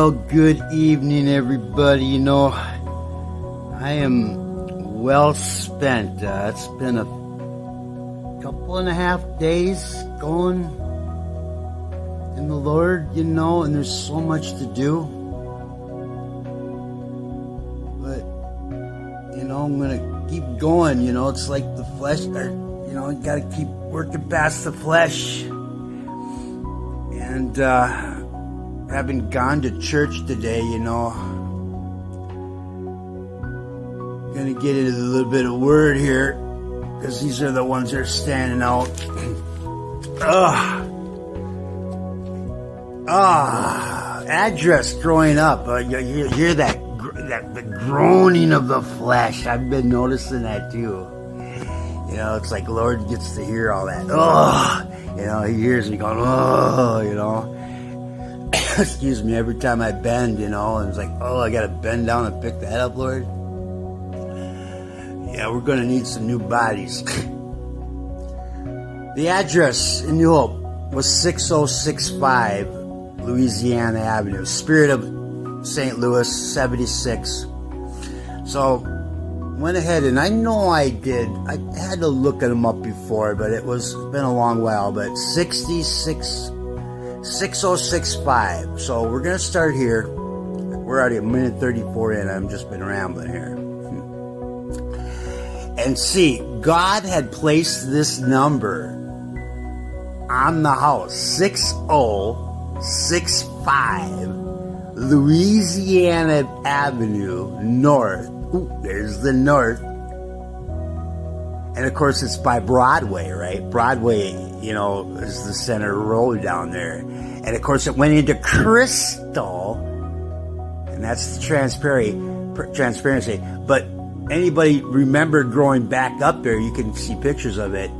Well, good evening, everybody. You know, I am well spent. It's been a couple and a half days going in the Lord, you know, and there's so much to do. But, you know, I'm going to keep going. You know, it's like the flesh, you know, you got to keep working past the flesh. And, having gone to church today, you know, gonna get into a little bit of word here, because these are the ones that are standing out. Address growing up. You hear that the groaning of the flesh. I've been noticing that too. You know, it's like Lord gets to hear all that. You know, he hears me going, you know. Excuse me, every time I bend, you know, and it's like, I gotta bend down and pick that up, Lord. Yeah, we're gonna need some new bodies. The address in New Hope was 6065 Louisiana Avenue, Spirit of St. Louis, 76. So, went ahead, and I know I had to look at them up before, but it's been a long while, but 6065. So we're going to start here. We're already a minute 34 in. I've just been rambling here. And see, God had placed this number on the house. 6065 Louisiana Avenue North. Ooh, there's the north. And of course, it's by Broadway, right? Broadway, you know, is the center road down there. And of course, it went into Crystal, and that's the transparency. But anybody remember growing back up there, you can see pictures of it.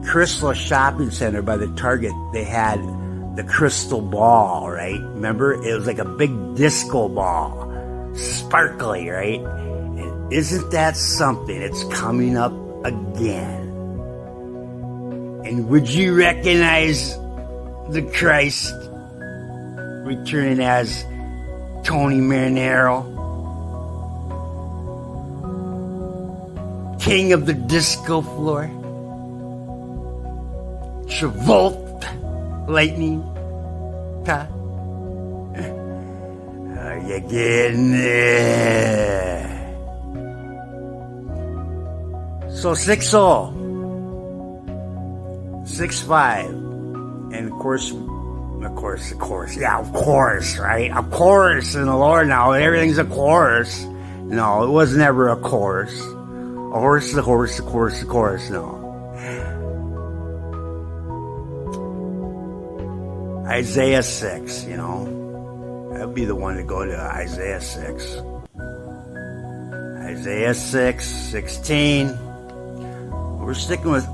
Crystal Shopping Center by the Target, they had the crystal ball, right? Remember? It was like a big disco ball. Sparkly, right? And isn't that something? It's coming up again. And would you recognize the Christ returning as Tony Marinero, king of the disco floor, Travolta, lightning, are you getting there? So 6065, and of course, yeah, of course, right? Of course, in the Lord now, everything's a chorus. No, it was never a chorus. A horse is a horse, a chorus is a chorus, no. Isaiah 6, you know. That'd be the one to go to, Isaiah 6. Isaiah 6, 16. We're sticking with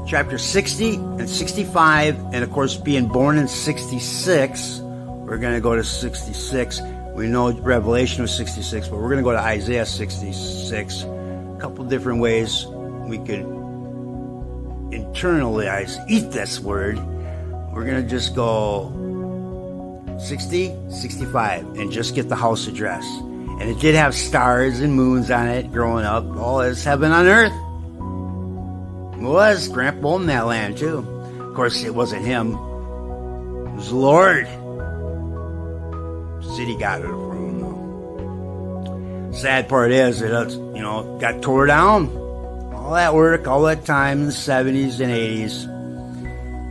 chapter 60 and 65, and of course, being born in 66, we're going to go to 66. We know Revelation was 66, but we're going to go to Isaiah 66. A couple different ways we could internalize, eat this word. We're going to just go 60, 65, and just get the house address. And it did have stars and moons on it growing up. All is heaven on earth. It was. Grandpa owned that land too. Of course, it wasn't him. It was the Lord. The city got it from him, though. Sad part is, it, you know, got tore down. All that work, all that time in the 70s and 80s.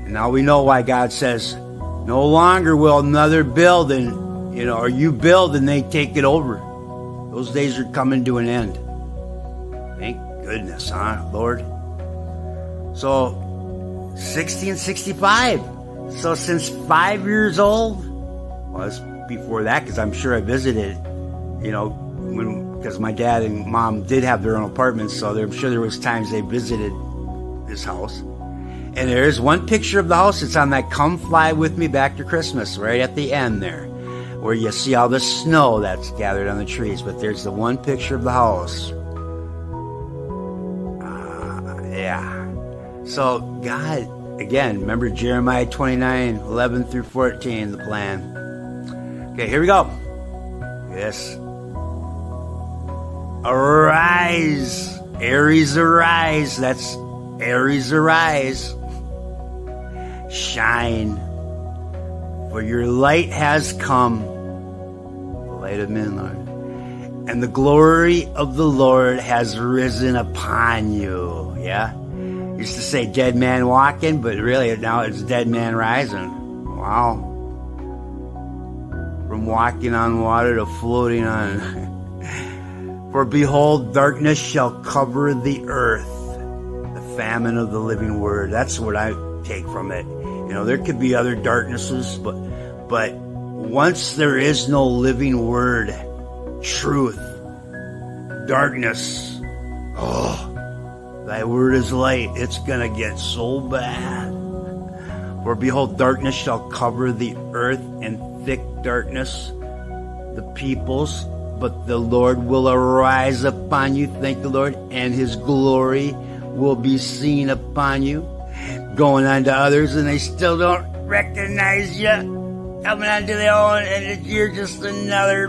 And now we know why God says, no longer will another build, and, you know, or you build and they take it over. Those days are coming to an end. Thank goodness, huh, Lord? So, 60 and 65. So since 5 years old, well, it's before that, because I'm sure I visited, you know, because my dad and mom did have their own apartments, so I'm sure there was times they visited this house. And there is one picture of the house. It's on that Come Fly With Me Back to Christmas, right at the end there, where you see all the snow that's gathered on the trees. But there's the one picture of the house. Yeah. So God, again, remember Jeremiah 29, 11 through 14, the plan. Okay, here we go. this. Arise, Aries, arise. That's Aries, arise. Shine, for your light has come, the light of men, Lord. And the glory of the Lord has risen upon you. Yeah? Used to say dead man walking, but really now it's dead man rising. Wow. From walking on water to floating on. For behold, darkness shall cover the earth, the famine of the living word. That's what I take from it. You know, there could be other darknesses, but once there is no living word, truth, darkness, thy word is light. It's gonna get so bad. For behold, darkness shall cover the earth, and thick darkness the peoples, but the Lord will arise upon you, thank the Lord, and his glory will be seen upon you. Going on to others, and they still don't recognize you. Coming onto their own, and you're just another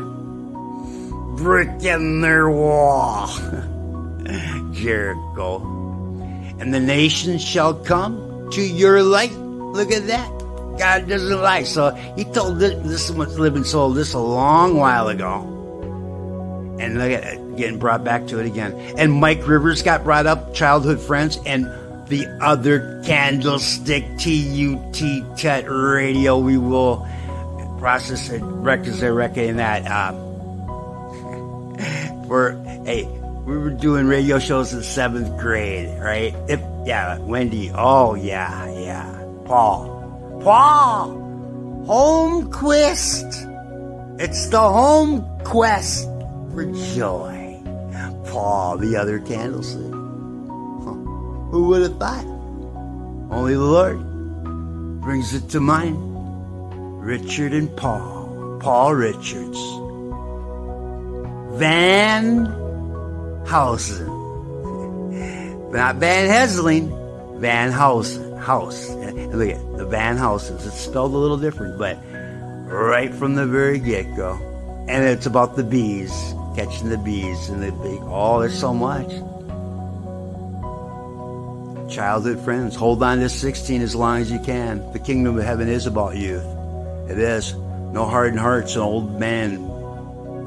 brick in their wall. Jericho. And the nations shall come to your light. Look at that. God doesn't lie. So he told this living soul this a long while ago. And look at it, getting brought back to it again. And Mike Rivers got brought up, childhood friends, and the other candlestick, TUT radio. We will process it, reckon that. We were doing radio shows in 7th grade, right? Wendy. Oh, yeah. Paul. Holmquist. It's the home quest for joy. Paul, the other candlestick. Who would have thought? Only the Lord brings it to mind. Richard and Paul Richards. Van Housen. Not Van Helsing, Van Housen. House. And look at the Van Houses. It's spelled a little different, but right from the very get-go. And it's about the bees, catching the bees and the big. Oh, there's so much. Childhood friends, hold on to 16 as long as you can. The kingdom of heaven is about youth. It is. No hardened hearts, an old man,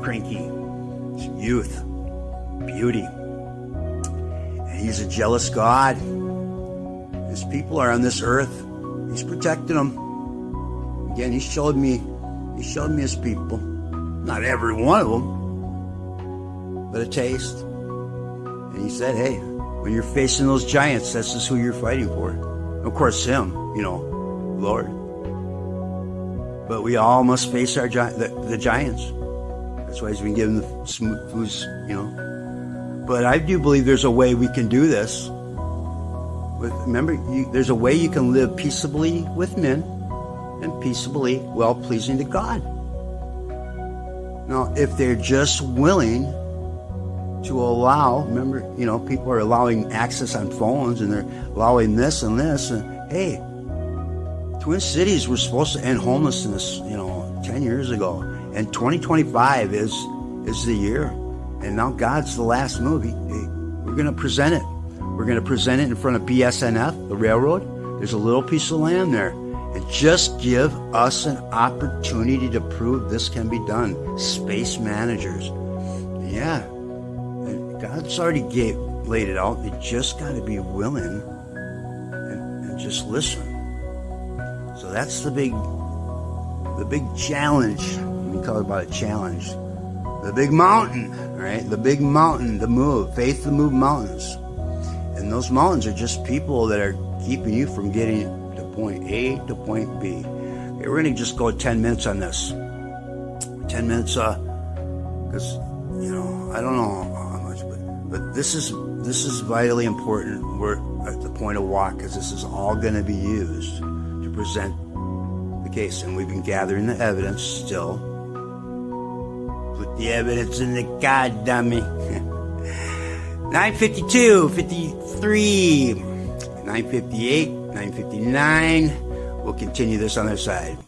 cranky. It's youth, beauty. And he's a jealous God. His people are on this earth. He's protecting them. Again, he showed me his people. Not every one of them, but a taste. And he said, hey, when you're facing those giants, that's just who you're fighting for. Of course, him, Lord. But we all must face our the giants. That's why he's been given the smooth foods, But I do believe there's a way we can do this. Remember, there's a way you can live peaceably with men and peaceably, well-pleasing to God. Now, if they're just willing to allow, remember, people are allowing access on phones and they're allowing this and this. And hey, Twin Cities were supposed to end homelessness, 10 years ago. And 2025 is the year. And now God's the last movie. We're going to present it. We're going to present it in front of BSNF, the railroad. There's a little piece of land there. And just give us an opportunity to prove this can be done. Space managers. Yeah. God's already laid it out. You just got to be willing and just listen. So that's the big challenge. We call it about a challenge. The big mountain, right? The big mountain to move. Faith to move mountains. And those mountains are just people that are keeping you from getting to point A to point B. Okay, we're going to just go 10 minutes on this. 10 minutes, because, I don't know how much, but this is vitally important. We're at the point of walk, because this is all going to be used to present the case. And we've been gathering the evidence still. Put the evidence in the God, dummy. 9:52, 53, 9:58, 9:59. We'll continue this on their side.